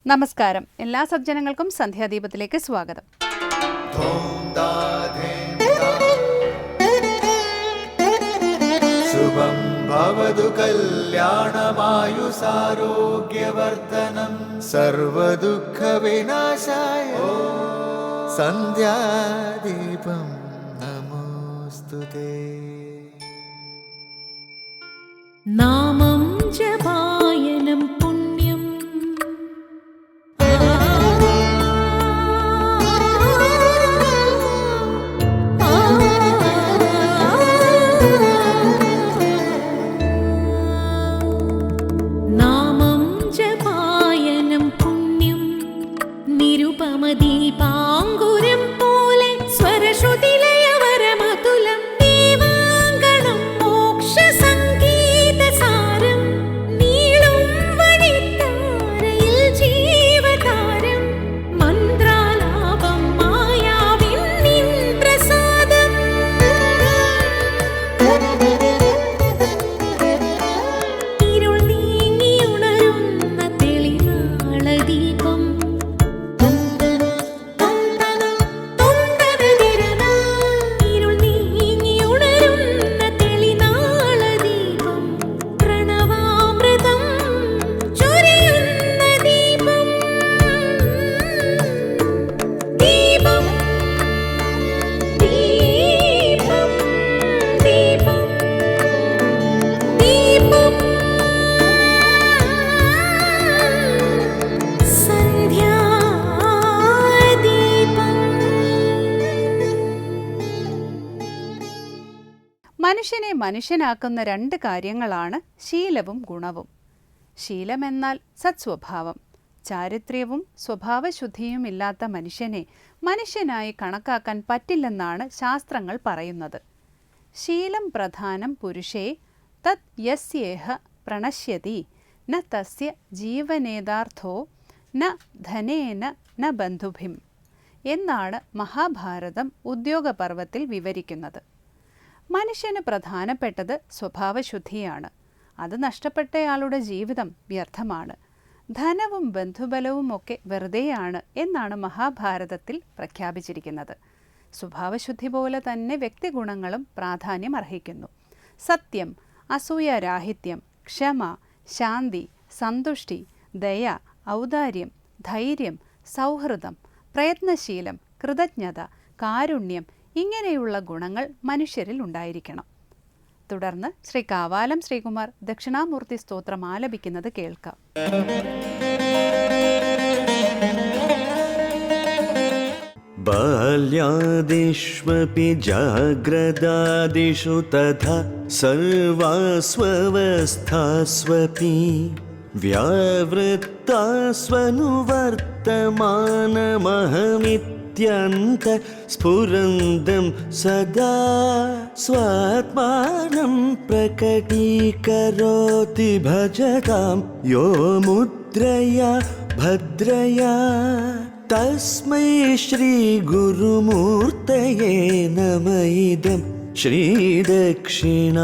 നമസ്കാരം. എല്ലാ സജ്ജനങ്ങൾക്കും സന്ധ്യാദീപത്തിലേക്ക് സ്വാഗതം. ശുഭം ഭവതു കല്യാണമായുസാരോഗ്യവർദ്ധനം സർവദുഃഖ വിനാശായ സന്ധ്യാദീപം നമോസ്തുതേ. നാമം ജപായനം പുണ്യം നാമം ജപായനം പുണ്യം നിരുപമദീപാങ്കുരം പോലെ സ്വരശ്രുതിലയവരമതുലം ദീവാങ്കണം മോക്ഷസംഗീതസാരം നീളും വഴിത്താരയിൽ ജീവതാരം മന്ത്രാലാപം മായാവിൻ നിൻ പ്രസാദം. ഇരുൾ നീങ്ങിയുണരുന്ന തെളിനാളദീപം ഇരുൾ നീങ്ങിയുണരുന്ന തെളിനാളദീപം പ്രണവാമൃതം ചൊരിയുന്ന ദീപം. ദീപം ദീപം ദീപം ദീപം മനുഷ്യനെ മനുഷ്യനാക്കുന്ന രണ്ട് കാര്യങ്ങളാണ് ശീലവും ഗുണവും. ശീലമെന്നാൽ സത്സ്വഭാവം. ചാരിത്ര്യവും സ്വഭാവശുദ്ധിയും ഇല്ലാത്ത മനുഷ്യനെ മനുഷ്യനായി കണക്കാക്കാൻ പറ്റില്ലെന്നാണ് ശാസ്ത്രങ്ങൾ പറയുന്നത്. ശീലം പ്രധാനം പുരുഷേ തത് യസ്യേഹ പ്രണശ്യതി ന തസ്യ ജീവനേതാർത്ഥോ ന ധനേന ന ബന്ധുഭിം എന്നാണ് മഹാഭാരതം ഉദ്യോഗപർവത്തിൽ വിവരിക്കുന്നത്. മനുഷ്യന് പ്രധാനപ്പെട്ടത് സ്വഭാവശുദ്ധിയാണ്. അത് നഷ്ടപ്പെട്ടയാളുടെ ജീവിതം വ്യർത്ഥമാണ്. ധനവും ബന്ധുബലവും ഒക്കെ വെറുതെയാണ് എന്നാണ് മഹാഭാരതത്തിൽ പ്രഖ്യാപിച്ചിരിക്കുന്നത്. സ്വഭാവശുദ്ധി പോലെ തന്നെ വ്യക്തിഗുണങ്ങളും പ്രാധാന്യം അർഹിക്കുന്നു. സത്യം, അസൂയാരാഹിത്യം, ക്ഷമ, ശാന്തി, സന്തുഷ്ടി, ദയ, ഔദാര്യം, ധൈര്യം, സൗഹൃദം, പ്രയത്നശീലം, കൃതജ്ഞത, കാരുണ്യം ഇങ്ങനെയുള്ള ഗുണങ്ങൾ മനുഷ്യരിൽ ഉണ്ടായിരിക്കണം. തുടർന്ന് ശ്രീ കാവാലം ശ്രീകുമാർ ദക്ഷിണാമൂർത്തി സ്തോത്രം ആലപിക്കുന്നത് കേൾക്കാം. ബാല്യാദിഷ്വപി ജാഗ്രദാദിഷു തഥാ സർവാസ്വവസ്ഥാസ്വപി വ്യാവൃത്താസ്വനുവർത്തമാനമഹമിത്യന്ത സ്ഫുരന്തം സദാ സ്വാത്മാനം പ്രകടീകരോതി ഭജതാം യോ മുദ്രയാ ഭദ്രയാ തസ്മൈ ശ്രീ ഗുരുമൂർത്തയേ നമ ഇദം ശ്രീ ദക്ഷിണാമൂർത്തയേ.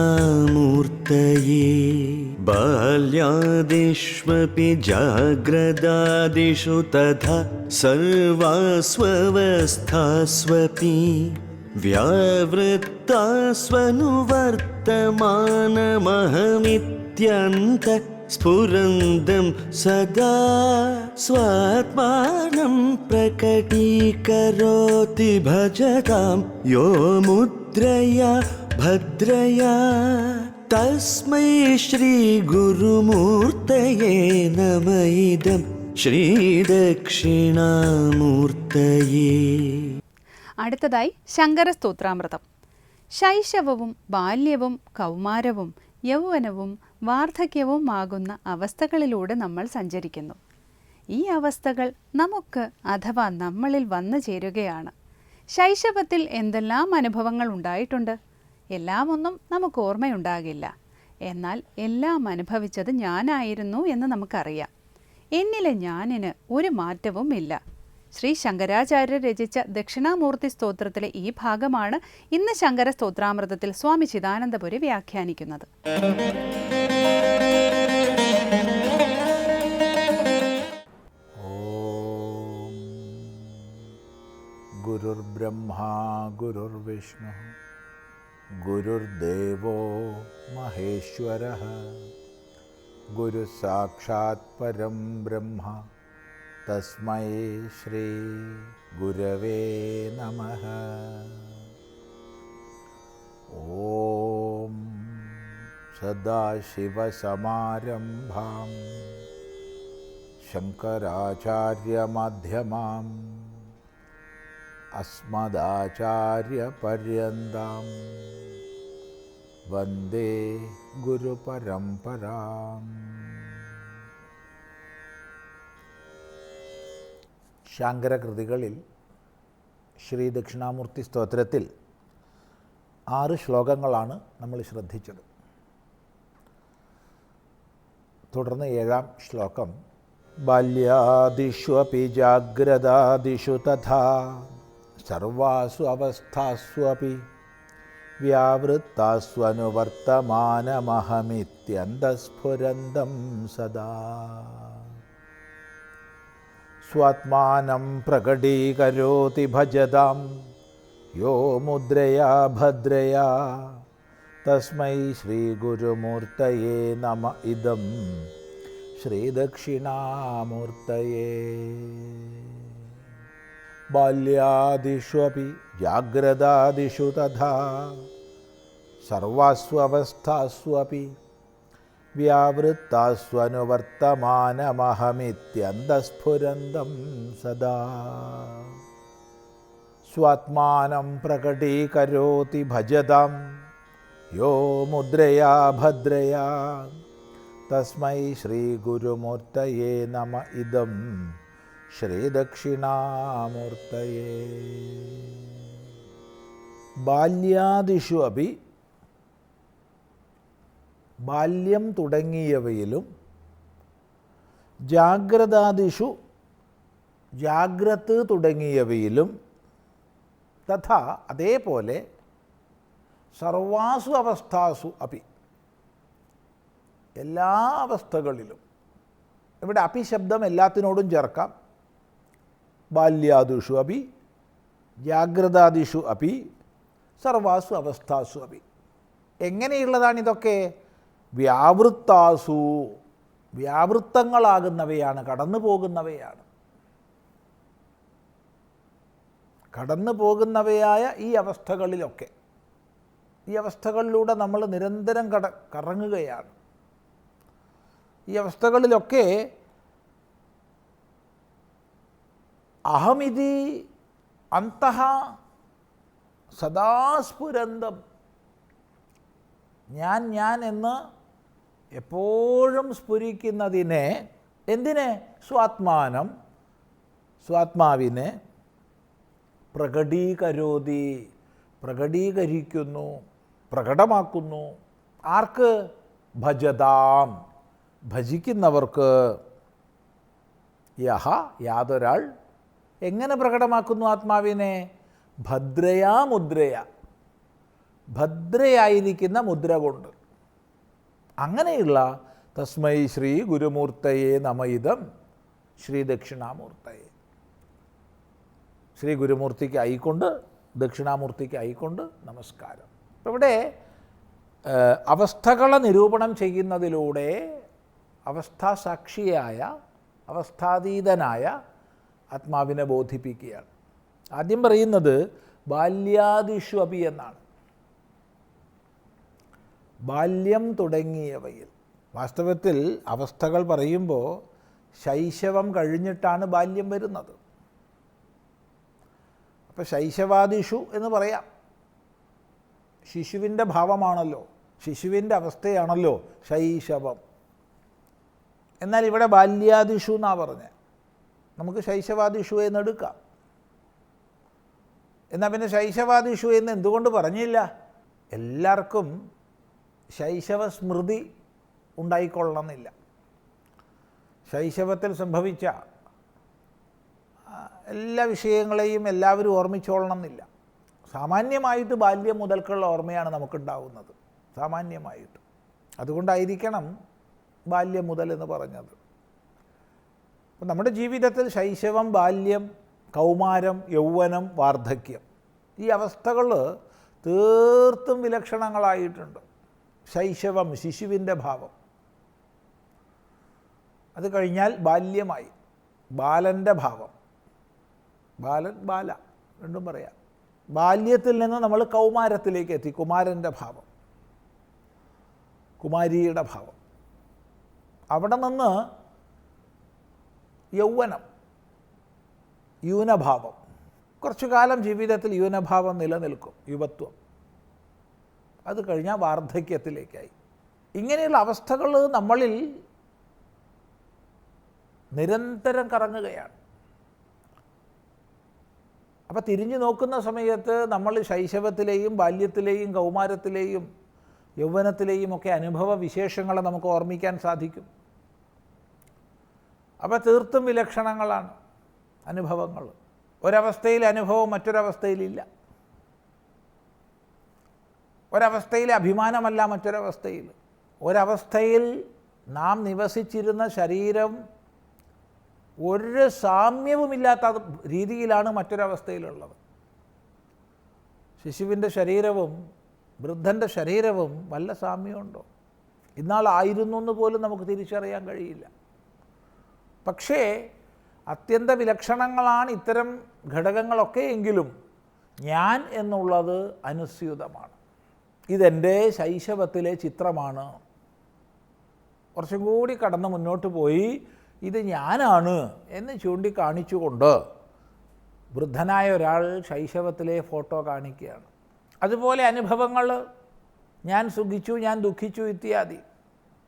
ബാല്യാദിഷ്വപി ജാഗ്രദാദിഷു തഥാ സർവാസ്വവസ്ഥാസ്വപി വ്യാവൃത്താസ്വനുവർത്തമാനമഹമിത്യന്ത സ്ഫുരന്തം സദാ സ്വാത്മാനം പ്രകടീകരോതി ഭജതാം യോ മുദ്രയാ ഭദ്രയാ തസ്മൈ ശ്രീ ഗുരുമൂർത്തയേ നമ ഇദം ശ്രീ ദക്ഷിണാമൂർത്തയേ. അടുത്തതായി ശങ്കരസ്തോത്രാമൃതം. ശൈശവവും ബാല്യവും കൗമാരവും യൗവനവും വാർദ്ധക്യവും ആകുന്ന അവസ്ഥകളിലൂടെ നമ്മൾ സഞ്ചരിക്കുന്നു. ഈ അവസ്ഥകൾ നമുക്ക് അഥവാ നമ്മളിൽ വന്നു ചേരുകയാണ്. ശൈശവത്തിൽ എന്തെല്ലാം അനുഭവങ്ങൾ ഉണ്ടായിട്ടുണ്ട്. എല്ലാം ഒന്നും നമുക്ക് ഓർമ്മയുണ്ടാകില്ല. എന്നാൽ എല്ലാം അനുഭവിച്ചത് ഞാനായിരുന്നു എന്ന് നമുക്കറിയാം. എന്നിലെ ഞാനിന് ഒരു മാറ്റവും ഇല്ല. ശ്രീ ശങ്കരാചാര്യർ രചിച്ച ദക്ഷിണാമൂർത്തി സ്തോത്രത്തിലെ ഈ ഭാഗമാണ് ഇന്ന് ശങ്കര സ്തോത്രാമൃതത്തിൽ സ്വാമി ചിദാനന്ദപുരി വ്യാഖ്യാനിക്കുന്നത്. ഗുരുർബ്രഹ്മാ ഗുരുർവിഷ്ണു ഗുരുർദേവോ മഹേശ്വരഃ ഗുരു സാക്ഷാത് പരം ബ്രഹ്മ തസ്മൈ ശ്രീ ഗുരവേ നമഃ. ഓം സദാശിവസമാരംഭാം ശങ്കരാചാര്യമധ്യമാം അസ്മദാചാര്യപര്യന്താം വന്ദേ ഗുരുപരമ്പരാം. ശാങ്കരകൃതികളിൽ ശ്രീ ദക്ഷിണാമൂർത്തി സ്തോത്രത്തിൽ 6 ശ്ലോകങ്ങളാണ് നമ്മൾ ശ്രദ്ധിച്ചത്. തുടർന്ന് 7-ാം ശ്ലോകം ബാല്യാദിഷ്വപി ജാഗ്രതാദിഷു തഥാ സർവാസു അവസ്ഥാസ്വപി വ്യാവൃത്താസ്വനുവർത്തമാനമഹമിത്യന്തഃസ്ഫുരന്തം സദാ സ്വാത്മാനം പ്രകടീകരോതി ഭജതാം യോ മുദ്രയാ ഭദ്രയാ തസ്മൈ ശ്രീഗുരുമൂർത്തയേ നമ ഇദം ശ്രീദക്ഷിണാമൂർത്തയേ. ബാല്യാദിഷ്വപി ജാഗ്രതാദിഷു തഥാ സർവാസ്വ അവസ്ഥാസ്വപി വ്യാവൃത്താസ്വനുവർത്തമാനമഹമിത്യന്തഃസ്ഫുരന്തം സദാ സ്വാത്മാനം പ്രകടീകരോതി ഭജതാം യോ മുദ്രയാ ഭദ്രയാ തസ്മൈ ശ്രീഗുരുമൂർത്തയേ നമ ഇദം ശ്രീദക്ഷിണാമൂർത്തയേ. ബാല്യാദിഷു അപി ബാല്യം തുടങ്ങിയവയിലും ജാഗ്രതാദിഷു ജാഗ്രത് തുടങ്ങിയവയിലും തഥാ അതേപോലെ സർവാസു അവസ്ഥാസു അപി എല്ലാ അവസ്ഥകളിലും. ഇവിടെ അപി ശബ്ദം എല്ലാത്തിനോടും ചേർക്കാം. ബാല്യാദിഷു അപി ജാഗ്രതാദിഷു അപി സർവാസു അവസ്ഥാസു അപി. എങ്ങനെയുള്ളതാണിതൊക്കെ? വ്യാവൃത്താസു വ്യാവൃത്തങ്ങളാകുന്നവയാണ്, കടന്നു പോകുന്നവയാണ്. കടന്നു പോകുന്നവയായ ഈ അവസ്ഥകളിലൊക്കെ, ഈ അവസ്ഥകളിലൂടെ നമ്മൾ നിരന്തരം കറങ്ങുകയാണ്. ഈ അവസ്ഥകളിലൊക്കെ അഹമിതി അന്തഃ സദാസ്ഫുരന്തം, ഞാൻ എന്ന് എപ്പോഴും സ്ഫുരിക്കുന്നതിനെ, എന്തിനെ? സ്വാത്മാനം, സ്വാത്മാവിനെ പ്രകടീകരോതി പ്രകടീകരിക്കുന്നു, പ്രകടമാക്കുന്നു. ആർക്ക്? ഭജതാം ഭജിക്കുന്നവർക്ക്. യഹ യാതൊരാൾ എങ്ങനെ പ്രകടമാക്കുന്നു ആത്മാവിനെ? ഭദ്രയാ മുദ്രയ, ഭദ്രയായിരിക്കുന്ന മുദ്ര കൊണ്ട്. അങ്ങനെയുള്ള തസ്മൈ ശ്രീ ഗുരുമൂർത്തയേ നമ ഇദം ശ്രീ ദക്ഷിണാമൂർത്തയേ. ശ്രീ ഗുരുമൂർത്തിക്ക് ആയിക്കൊണ്ട്, ദക്ഷിണാമൂർത്തിക്ക് ആയിക്കൊണ്ട് നമസ്കാരം. അപ്പോൾ ഇവിടെ അവസ്ഥകളെ നിരൂപണം ചെയ്യുന്നതിലൂടെ അവസ്ഥാസാക്ഷിയായ, അവസ്ഥാതീതനായ ആത്മാവിനെ ബോധിപ്പിക്കുകയാണ്. ആദ്യം പറയുന്നത് ബാല്യാദിഷു അപി എന്നാണ്. ബാല്യം തുടങ്ങിയവയിൽ. വാസ്തവത്തിൽ അവസ്ഥകൾ പറയുമ്പോൾ ശൈശവം കഴിഞ്ഞിട്ടാണ് ബാല്യം വരുന്നത്. അപ്പോൾ ശൈശവാദിഷു എന്ന് പറയാം. ശിശുവിൻ്റെ ഭാവമാണല്ലോ, ശിശുവിൻ്റെ അവസ്ഥയാണല്ലോ ശൈശവം. എന്നാൽ ഇവിടെ ബാല്യാദിഷു എന്നാണ് പറഞ്ഞത്. നമുക്ക് ശൈശവാദിഷു എന്നെടുക്കാം. എന്നാൽ പിന്നെ ശൈശവാദിഷു എന്ന് എന്തുകൊണ്ട് പറഞ്ഞില്ല? എല്ലാവർക്കും ശൈശവ സ്മൃതി ഉണ്ടായിക്കൊള്ളണമെന്നില്ല. ശൈശവത്തിൽ സംഭവിച്ച എല്ലാ വിഷയങ്ങളെയും എല്ലാവരും ഓർമ്മിച്ചോളണമെന്നില്ല. സാമാന്യമായിട്ട് ബാല്യം മുതൽക്കുള്ള ഓർമ്മയാണ് നമുക്കുണ്ടാവുന്നത്, സാമാന്യമായിട്ട്. അതുകൊണ്ടായിരിക്കണം ബാല്യം മുതൽ എന്ന് പറഞ്ഞത്. അപ്പം നമ്മുടെ ജീവിതത്തിൽ ശൈശവം, ബാല്യം, കൗമാരം, യൗവനം, വാർദ്ധക്യം. ഈ അവസ്ഥകൾ തീർത്തും വിലക്ഷണങ്ങളായിട്ടുണ്ട്. ശൈശവം, ശിശുവിൻ്റെ ഭാവം. അത് കഴിഞ്ഞാൽ ബാല്യമായി, ബാലൻ്റെ ഭാവം. ബാലൻ, ബാല രണ്ടും പറയാം. ബാല്യത്തിൽ നിന്ന് നമ്മൾ കൗമാരത്തിലേക്ക് എത്തി, കുമാരൻ്റെ ഭാവം, കുമാരിയുടെ ഭാവം. അവിടെ നിന്ന് യൗവനം, യൂനഭാവം. കുറച്ചു കാലം ജീവിതത്തിൽ യൂനഭാവം നിലനിൽക്കും, യുവത്വം. അത് കഴിഞ്ഞാൽ വാർദ്ധക്യത്തിലേക്കായി. ഇങ്ങനെയുള്ള അവസ്ഥകൾ നമ്മളിൽ നിരന്തരം കറങ്ങുകയാണ്. അപ്പോൾ തിരിഞ്ഞു നോക്കുന്ന സമയത്ത് നമ്മൾ ശൈശവത്തിലെയും ബാല്യത്തിലെയും കൗമാരത്തിലെയും യൗവനത്തിലെയും ഒക്കെ അനുഭവ വിശേഷങ്ങളെ നമുക്ക് ഓർമ്മിക്കാൻ സാധിക്കും. അപ്പോൾ തീർത്തും വിലക്ഷണങ്ങളാണ് അനുഭവങ്ങൾ. ഒരവസ്ഥയിലെ അനുഭവം മറ്റൊരവസ്ഥയിലില്ല. ഒരവസ്ഥയിലെ അഭിമാനമല്ല മറ്റൊരവസ്ഥയിൽ. ഒരവസ്ഥയിൽ നാം നിവസിച്ചിരുന്ന ശരീരം ഒരു സാമ്യവുമില്ലാത്ത രീതിയിലാണ് മറ്റൊരവസ്ഥയിലുള്ളത്. ശിശുവിൻ്റെ ശരീരവും വൃദ്ധൻ്റെ ശരീരവും വല്ല സാമ്യമുണ്ടോ? ഇന്നാളായിരുന്നു എന്ന് പോലും നമുക്ക് തിരിച്ചറിയാൻ കഴിയില്ല. പക്ഷേ അത്യന്ത വിലക്ഷണങ്ങളാണ് ഇത്തരം ഘടകങ്ങളൊക്കെ എങ്കിലും ഞാൻ എന്നുള്ളത് അനുസ്യൂതമാണ്. ഇതെൻ്റെ ശൈശവത്തിലെ ചിത്രമാണ്. കുറച്ചും കൂടി കടന്ന് മുന്നോട്ട് പോയി ഇത് ഞാനാണ് എന്ന് ചൂണ്ടിക്കാണിച്ചുകൊണ്ട് വൃദ്ധനായ ഒരാൾ ശൈശവത്തിലെ ഫോട്ടോ കാണിക്കുകയാണ്. അതുപോലെ അനുഭവങ്ങൾ, ഞാൻ സുഖിച്ചു, ഞാൻ ദുഃഖിച്ചു ഇത്യാദി.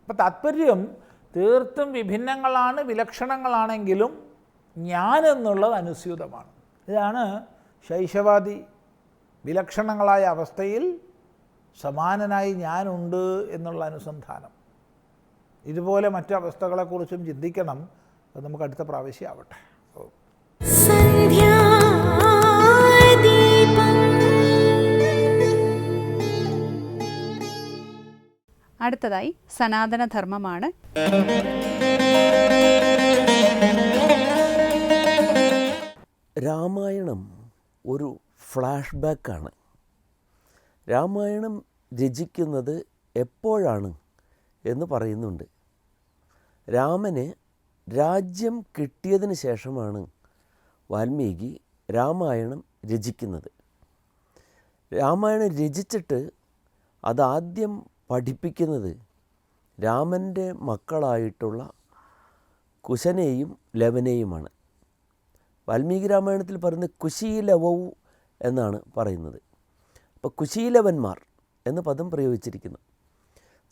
അപ്പം താത്പര്യം തീർത്തും വിഭിന്നങ്ങളാണ്, വിലക്ഷണങ്ങളാണെങ്കിലും ഞാൻ എന്നുള്ളത് അനുസ്യൂതമാണ്. ഇതാണ് ശൈശവാദി വിലക്ഷണങ്ങളായ അവസ്ഥയിൽ സമാനനായി ഞാനുണ്ട് എന്നുള്ള അനുസന്ധാനം. ഇതുപോലെ മറ്റു അവസ്ഥകളെക്കുറിച്ചും ചിന്തിക്കണം. അത് നമുക്ക് അടുത്ത പ്രാവശ്യം ആവട്ടെ. അടുത്തതായി സനാതനധർമ്മമാണ്. രാമായണം ഒരു ഫ്ലാഷ് ബാക്കാണ്. രാമായണം രചിക്കുന്നത് എപ്പോഴാണ് എന്ന് പറയുന്നുണ്ട്. രാമന് രാജ്യം കിട്ടിയതിന് ശേഷമാണ് വാൽമീകി രാമായണം രചിക്കുന്നത്. രാമായണം രചിച്ചിട്ട് അതാദ്യം പഠിപ്പിക്കുന്നത് രാമൻ്റെ മക്കളായിട്ടുള്ള കുശനെയും ലവനെയുമാണ്. വാൽമീകി രാമായണത്തിൽ പറയുന്നത് കുശീലവൗ എന്നാണ് പറയുന്നത്. അപ്പോൾ കുശീലവന്മാർ എന്ന പദം പ്രയോഗിച്ചിരിക്കുന്നു.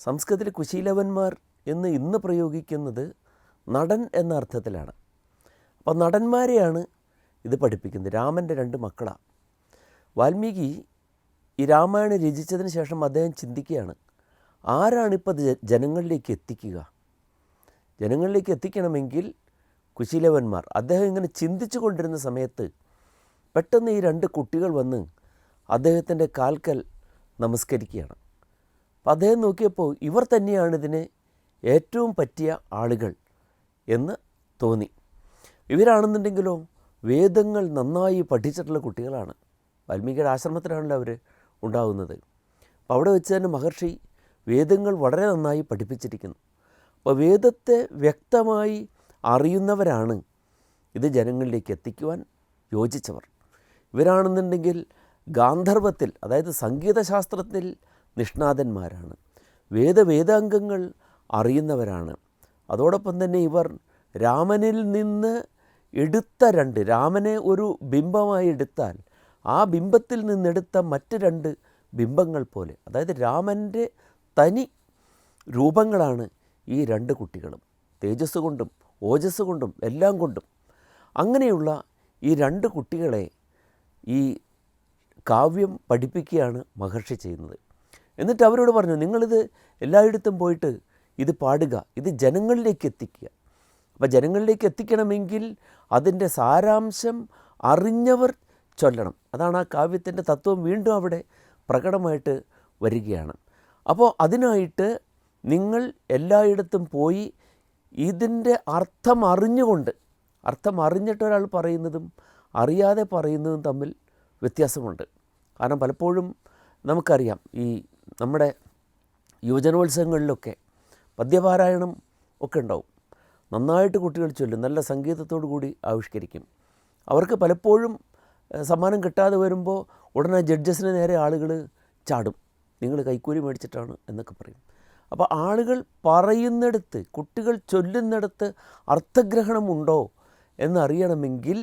സംസ്കൃതത്തിൽ കുശീലവന്മാർ എന്ന് ഇന്ന് പ്രയോഗിക്കുന്നത് നടൻ എന്ന അർത്ഥത്തിലാണ്. അപ്പോൾ നടന്മാരെയാണ് ഇത് പഠിപ്പിക്കുന്നത്. രാമൻ്റെ 2 മക്കളാണ്. വാൽമീകി ഈ രാമായണം രചിച്ചതിന് ശേഷം അദ്ദേഹം ചിന്തിക്കുകയാണ്, ആരാണിപ്പോൾ ജനങ്ങളിലേക്ക് എത്തിക്കുക? ജനങ്ങളിലേക്ക് എത്തിക്കണമെങ്കിൽ കുശീലവന്മാർ. അദ്ദേഹം ഇങ്ങനെ ചിന്തിച്ചു കൊണ്ടിരുന്ന സമയത്ത് പെട്ടെന്ന് ഈ 2 കുട്ടികൾ വന്ന് അദ്ദേഹത്തിൻ്റെ കാൽക്കൽ നമസ്കരിക്കുകയാണ്. അപ്പം അദ്ദേഹം നോക്കിയപ്പോൾ ഇവർ തന്നെയാണ് ഇതിന് ഏറ്റവും പറ്റിയ ആളുകൾ എന്ന് തോന്നി. ഇവരാണെന്നുണ്ടെങ്കിലോ വേദങ്ങൾ നന്നായി പഠിച്ചിട്ടുള്ള കുട്ടികളാണ്. വാൽമീകിയുടെ ആശ്രമത്തിലാണല്ലോ അവർ ഉണ്ടാകുന്നത്. അപ്പോൾ അവിടെ വെച്ച് തന്നെ മഹർഷി വേദങ്ങൾ വളരെ നന്നായി പഠിപ്പിച്ചിരിക്കുന്നു. അപ്പോൾ വേദത്തെ വ്യക്തമായി അറിയുന്നവരാണ് ഇത് ജനങ്ങളിലേക്ക് എത്തിക്കുവാൻ യോജിച്ചവർ. ഇവരാണെന്നുണ്ടെങ്കിൽ ഗാന്ധർവത്തിൽ, അതായത് സംഗീതശാസ്ത്രത്തിൽ നിഷ്ണാതന്മാരാണ്. വേദാംഗങ്ങൾ അറിയുന്നവരാണ്. അതോടൊപ്പം തന്നെ ഇവർ രാമനിൽ നിന്ന് എടുത്ത 2, രാമനെ ഒരു ബിംബമായി എടുത്താൽ ആ ബിംബത്തിൽ നിന്നെടുത്ത മറ്റ് 2 ബിംബങ്ങൾ പോലെ, അതായത് രാമൻ്റെ തനി രൂപങ്ങളാണ് ഈ 2 കുട്ടികളും. തേജസ് കൊണ്ടും ഓജസ് കൊണ്ടും എല്ലാം കൊണ്ടും. അങ്ങനെയുള്ള ഈ 2 കുട്ടികളെ ഈ കാവ്യം പഠിപ്പിക്കുകയാണ് മഹർഷി ചെയ്യുന്നത്. എന്നിട്ട് അവരോട് പറഞ്ഞു, നിങ്ങളിത് എല്ലായിടത്തും പോയിട്ട് ഇത് പാടുക, ഇത് ജനങ്ങളിലേക്ക് എത്തിക്കുക. അപ്പോൾ ജനങ്ങളിലേക്ക് എത്തിക്കണമെങ്കിൽ അതിൻ്റെ സാരാംശം അറിഞ്ഞവർ ചൊല്ലണം. അതാണ് ആ കാവ്യത്തിൻ്റെ തത്വം വീണ്ടും അവിടെ പ്രകടമായിട്ട് വരികയാണ്. അപ്പോൾ അതിനായിട്ട് നിങ്ങൾ എല്ലായിടത്തും പോയി ഇതിൻ്റെ അർത്ഥം അറിഞ്ഞുകൊണ്ട്, അർത്ഥം അറിഞ്ഞിട്ട് ഒരാൾ പറയുന്നതും അറിയാതെ പറയുന്നതും തമ്മിൽ വ്യത്യാസമുണ്ട്. കാരണം പലപ്പോഴും നമുക്കറിയാം, ഈ നമ്മുടെ യുവജനോത്സവങ്ങളിലൊക്കെ പദ്യപാരായണം ഒക്കെ ഉണ്ടാവും. നന്നായിട്ട് കുട്ടികൾ ചൊല്ലും, നല്ല സംഗീതത്തോടു കൂടി ആവിഷ്കരിക്കും. അവർക്ക് പലപ്പോഴും സമ്മാനം കിട്ടാതെ വരുമ്പോൾ ഉടനെ ജഡ്ജസിന് നേരെ ആളുകൾ ചാടും, നിങ്ങൾ കൈക്കൂലി മേടിച്ചിട്ടാണ് എന്നൊക്കെ പറയും. അപ്പോൾ ആളുകൾ പറയുന്നിടത്ത്, കുട്ടികൾ ചൊല്ലുന്നിടത്ത് അർത്ഥഗ്രഹണം ഉണ്ടോ എന്നറിയണമെങ്കിൽ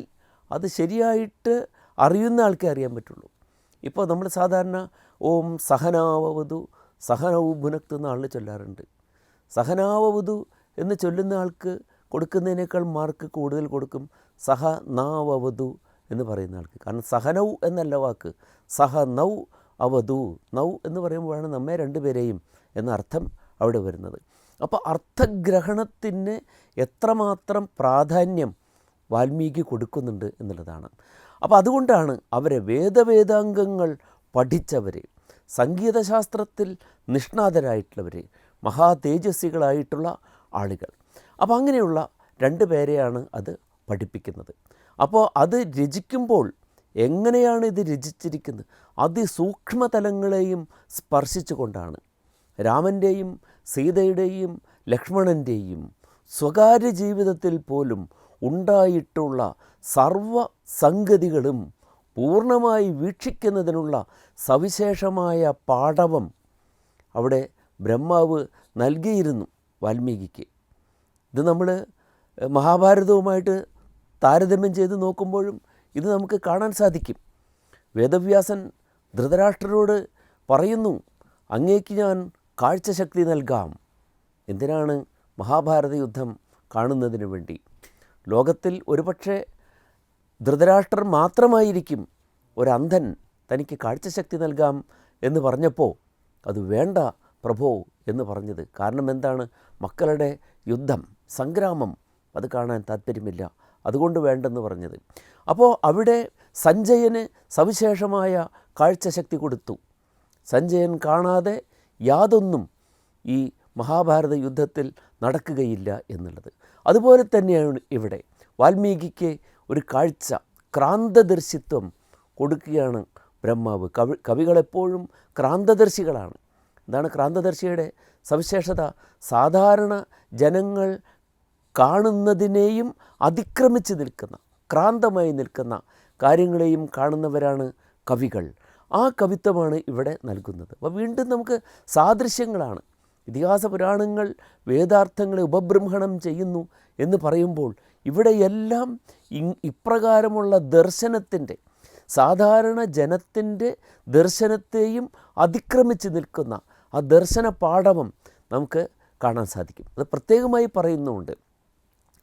അത് ശരിയായിട്ട് അറിയുന്ന ആൾക്കേ അറിയാൻ പറ്റുള്ളൂ. ഇപ്പോൾ നമ്മൾ സാധാരണ ഓം സഹനാവവതു സഹനവു ഭുനക്ത് എന്ന ആളിൽ ചൊല്ലാറുണ്ട്. സഹനാവവതു എന്ന് ചൊല്ലുന്ന ആൾക്ക് കൊടുക്കുന്നതിനേക്കാൾ മാർക്ക് കൂടുതൽ കൊടുക്കും സഹ നാവവതു എന്ന് പറയുന്ന ആൾക്ക്. കാരണം സഹനൗ എന്നല്ല വാക്ക്, സഹ നൗ അവതു. നൗ എന്ന് പറയുമ്പോഴാണ് നമ്മെ രണ്ടുപേരെയും എന്ന അർത്ഥം അവിടെ വരുന്നത്. അപ്പോൾ അർത്ഥഗ്രഹണത്തിന് എത്രമാത്രം പ്രാധാന്യം വാൽമീകി കൊടുക്കുന്നുണ്ട് എന്നുള്ളതാണ്. അപ്പോൾ അതുകൊണ്ടാണ് അവരെ വേദവേദാംഗങ്ങൾ പഠിച്ചവർ, സംഗീതശാസ്ത്രത്തിൽ നിഷ്ണാതരായിട്ടുള്ളവർ, മഹാതേജസ്വികളായിട്ടുള്ള ആളുകൾ. അപ്പോൾ അങ്ങനെയുള്ള 2 പേരെയാണ് അത് പഠിപ്പിക്കുന്നത്. അപ്പോൾ അത് രചിക്കുമ്പോൾ എങ്ങനെയാണ് ഇത് രചിച്ചിരിക്കുന്നത്? അതിസൂക്ഷ്മതലങ്ങളെയും സ്പർശിച്ചുകൊണ്ടാണ്. രാമൻ്റെയും സീതയുടെയും ലക്ഷ്മണൻ്റെയും സ്വകാര്യ ജീവിതത്തിൽ പോലും ഉണ്ടായിട്ടുള്ള സർവ സംഗതികളും പൂർണ്ണമായി വീക്ഷിക്കുന്നതിനുള്ള സവിശേഷമായ പാടവം അവിടെ ബ്രഹ്മാവ് നൽകിയിരുന്നു വാൽമീകിക്ക്. ഇത് നമ്മൾ മഹാഭാരതവുമായിട്ട് താരതമ്യം ചെയ്ത് നോക്കുമ്പോഴും ഇത് നമുക്ക് കാണാൻ സാധിക്കും. വേദവ്യാസൻ ധൃതരാഷ്ട്രരോട് പറയുന്നു, അങ്ങേക്ക് ഞാൻ കാഴ്ചശക്തി നൽകാം. എന്തിനാണ്? മഹാഭാരത യുദ്ധം കാണുന്നതിന് വേണ്ടി. ലോകത്തിൽ ഒരുപക്ഷെ ധൃതരാഷ്ട്രർ മാത്രമായിരിക്കും ഒരന്ധൻ തനിക്ക് കാഴ്ചശക്തി നൽകാം എന്ന് പറഞ്ഞപ്പോൾ അത് വേണ്ട പ്രഭോ എന്ന് പറഞ്ഞത്. കാരണം എന്താണ്? മക്കളുടെ യുദ്ധം, സംഗ്രാമം അത് കാണാൻ താല്പര്യമില്ല, അതുകൊണ്ട് വേണ്ടെന്ന് പറഞ്ഞത്. അപ്പോൾ അവിടെ സഞ്ജയന് സവിശേഷമായ കാഴ്ചശക്തി കൊടുത്തു. സഞ്ജയൻ കാണാതെ യാതൊന്നും ഈ മഹാഭാരത യുദ്ധത്തിൽ നടക്കുകയില്ല എന്നുള്ളത്. അതുപോലെ തന്നെയാണ് ഇവിടെ വാൽമീകിക്ക് ഒരു കാഴ്ച, ക്രാന്തദർശിത്വം കൊടുക്കുകയാണ് ബ്രഹ്മാവ്. കവികളെപ്പോഴും ക്രാന്തദർശികളാണ്. എന്താണ് ക്രാന്തദർശിയുടെ സവിശേഷത? സാധാരണ ജനങ്ങൾ കാണുന്നതിനെയും അതിക്രമിച്ച് നിൽക്കുന്ന, ക്രാന്തമായി നിൽക്കുന്ന കാര്യങ്ങളെയും കാണുന്നവരാണ് കവികൾ. ആ കവിത്വമാണ് ഇവിടെ നൽകുന്നത്. അപ്പോൾ വീണ്ടും നമുക്ക് സാദൃശ്യങ്ങളാണ്. ഇതിഹാസ പുരാണങ്ങൾ വേദാർത്ഥങ്ങളെ ഉപബൃംഹണം ചെയ്യുന്നു എന്ന് പറയുമ്പോൾ ഇവിടെയെല്ലാം ഇപ്രകാരമുള്ള ദർശനത്തിൻ്റെ, സാധാരണ ജനത്തിൻ്റെ ദർശനത്തെയും അതിക്രമിച്ച് നിൽക്കുന്ന ആ ദർശന പാടവം നമുക്ക് കാണാൻ സാധിക്കും. അത് പ്രത്യേകമായി പറയുന്നുണ്ട്.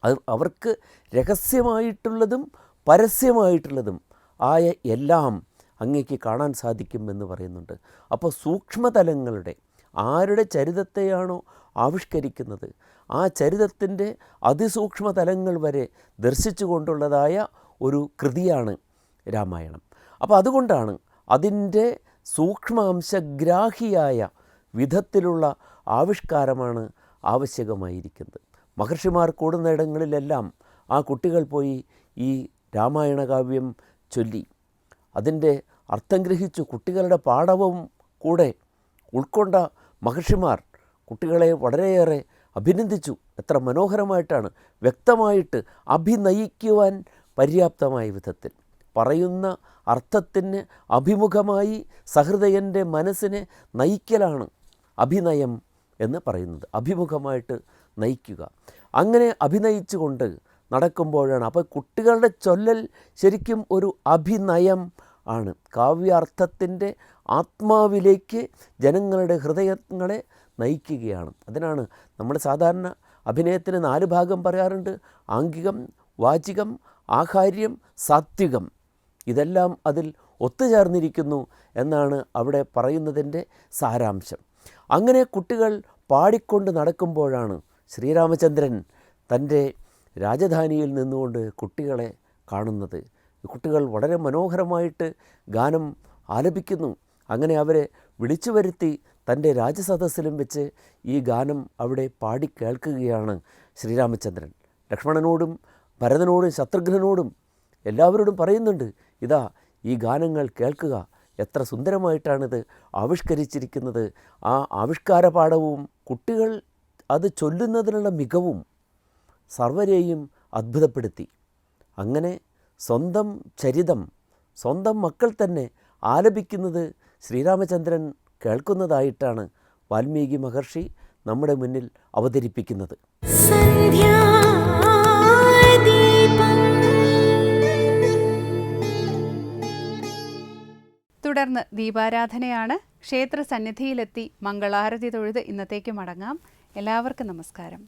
അത് അവർക്ക് രഹസ്യമായിട്ടുള്ളതും പരസ്യമായിട്ടുള്ളതും ആയ എല്ലാം അങ്ങേക്ക് കാണാൻ സാധിക്കുമെന്ന് പറയുന്നുണ്ട്. അപ്പോൾ സൂക്ഷ്മതലങ്ങളുടെ, ആരുടെ ചരിതത്തെയാണോ ആവിഷ്കരിക്കുന്നത് ആ ചരിതത്തിൻ്റെ അതിസൂക്ഷ്മ തലങ്ങൾ വരെ ദർശിച്ചു കൊണ്ടുള്ളതായ ഒരു കൃതിയാണ് രാമായണം. അപ്പോൾ അതുകൊണ്ടാണ് അതിൻ്റെ സൂക്ഷ്മാംശഗ്രാഹിയായ വിധത്തിലുള്ള ആവിഷ്കാരമാണ് ആവശ്യകമായിരിക്കുന്നത്. മഹർഷിമാർ കൂടുന്നിടങ്ങളിലെല്ലാം ആ കുട്ടികൾ പോയി ഈ രാമായണ കാവ്യം ചൊല്ലി അതിൻ്റെ അർത്ഥം ഗ്രഹിച്ചു കുട്ടികളുടെ പാഠവും കൂടെ ഉൾക്കൊണ്ട മഹർഷിമാർ കുട്ടികളെ വളരെയേറെ അഭിനന്ദിച്ചു. എത്ര മനോഹരമായിട്ടാണ്, വ്യക്തമായിട്ട് അഭിനയിക്കുവാൻ പര്യാപ്തമായ വിധത്തിൽ പറയുന്ന അർത്ഥത്തിന് അഭിമുഖമായി സഹൃദയൻ്റെ മനസ്സിനെ നയിക്കലാണ് അഭിനയം എന്ന് പറയുന്നത്. അഭിമുഖമായിട്ട് നയിക്കുക. അങ്ങനെ അഭിനയിച്ചുകൊണ്ട് നടക്കുമ്പോഴാണ്. അപ്പോൾ കുട്ടികളുടെ ചൊല്ലൽ ശരിക്കും ഒരു അഭിനയം ആണ്. കാവ്യാർത്ഥത്തിൻ്റെ ആത്മാവിലേക്ക് ജനങ്ങളുടെ ഹൃദയങ്ങളെ നയിക്കുകയാണ്. അതിനാണ് നമ്മൾ സാധാരണ അഭിനയത്തിന് 4 ഭാഗം പറയാറുണ്ട്. ആംഗികം, വാചികം, ആഹാര്യം, സാത്വികം. ഇതെല്ലാം അതിൽ ഒത്തുചേർന്നിരിക്കുന്നു എന്നാണ് അവിടെ പറയുന്നതിൻ്റെ സാരാംശം. അങ്ങനെ കുട്ടികൾ പാടിക്കൊണ്ട് നടക്കുമ്പോഴാണ് ശ്രീരാമചന്ദ്രൻ തൻ്റെ രാജധാനിയിൽ നിന്നുകൊണ്ട് കുട്ടികളെ കാണുന്നത്. കുട്ടികൾ വളരെ മനോഹരമായിട്ട് ഗാനം ആലപിക്കുന്നു. അങ്ങനെ അവരെ വിളിച്ചു വരുത്തി തൻ്റെ രാജസദസ്സിലും വെച്ച് ഈ ഗാനം അവിടെ പാടി കേൾക്കുകയാണ് ശ്രീരാമചന്ദ്രൻ. ലക്ഷ്മണനോടും ഭരതനോടും ശത്രുഘ്നനോടും എല്ലാവരോടും പറയുന്നുണ്ട്, ഇതാ ഈ ഗാനങ്ങൾ കേൾക്കുക, എത്ര സുന്ദരമായിട്ടാണിത് ആവിഷ്കരിച്ചിരിക്കുന്നത്. ആ ആവിഷ്കാരപാഠവും കുട്ടികൾ അത് ചൊല്ലുന്നതിനുള്ള മികവും സർവരെയും അത്ഭുതപ്പെടുത്തി. അങ്ങനെ സ്വന്തം ചരിതം സ്വന്തം മക്കൾ തന്നെ ആലപിക്കുന്നത് ശ്രീരാമചന്ദ്രൻ കേൾക്കുന്നതായിട്ടാണ് വാൽമീകി മഹർഷി നമ്മുടെ മുന്നിൽ അവതരിപ്പിക്കുന്നത്. തുടർന്ന് ദീപാരാധനയാണ്. ക്ഷേത്ര സന്നിധിയിലെത്തി മംഗളാരതി തൊഴുത് ഇന്നത്തേക്ക് മടങ്ങാം. എല്ലാവർക്കും നമസ്കാരം.